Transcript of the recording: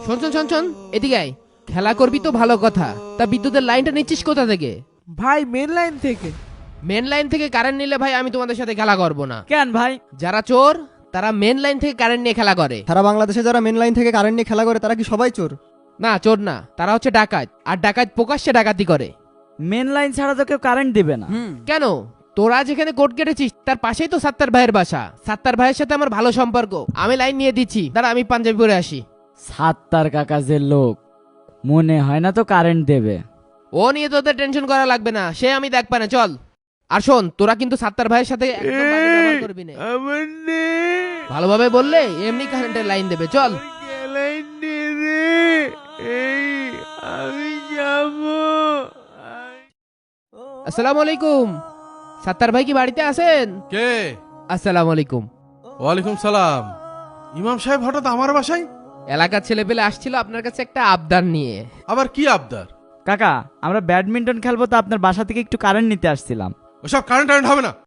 শোন শোন শোন শোন, এদিকে আয়। খেলা করবি তো ভালো কথা, তা বিদ্যুতের লাইনটা নিচ্ছিস কোথা থেকে? ভাই মেন লাইন থেকে। মেন লাইন থেকে কারেন্ট নিলে ভাই আমি তোমাদের সাথে খেলা করব না। কেন ভাই? যারা চোর তারা মেন লাইন থেকে কারেন্ট নিয়ে খেলা করে। সারা বাংলাদেশে যারা মেন লাইন থেকে কারেন্ট নিয়ে খেলা করে তারা কি সবাই চোর? না, চোর না, তারা হচ্ছে ডাকাত, আর ডাকাত প্রকাশ্যে ডাকাতি করে। মেন লাইন ছাড়া তো কেউ কারেন্ট দিবে না। কেন? তোরা যেখানে কোর্ট কেটেছিস তার পাশেই তো সাত্তার ভাইয়ের বাসা। সাত্তার ভাইয়ের সাথে আমার ভালো সম্পর্ক, আমি লাইন নিয়ে দিচ্ছি। দাঁড়া, আমি পাঞ্জাবি পরে আসি। সাত্তার কাকা যে লোক, মনে হয় না তো কারেন্ট দেবে। ও নিয়ে তোদের টেনশন করা লাগবে না, সে আমি দেখবা না, চল। আর শোন, তোরা কিন্তু সাত্তার ভাইয়ের সাথে একদম বাজে ব্যবহার করবি না। আমার নে ভালোভাবে বললে এমনি কারেন্টের লাইন দেবে, চল। লাইন দে রে। এই আমি যাব। আসসালামু আলাইকুম। সাত্তার ভাই কি বাড়িতে আছেন? কে? আসসালামু আলাইকুম। ওয়ালাইকুম সালাম। ইমাম সাহেব হঠাৎ আমার বাসায়? এলাকার ছেলে পেলে আসছিল আপনার কাছে একটা আবদার নিয়ে। আবার কি আবদার? কাকা, আমরা ব্যাডমিন্টন খেলবো তো আপনার বাসা থেকে একটু কারেন্ট নিতে আসছিলাম। ওসব কারেন্ট হবে না।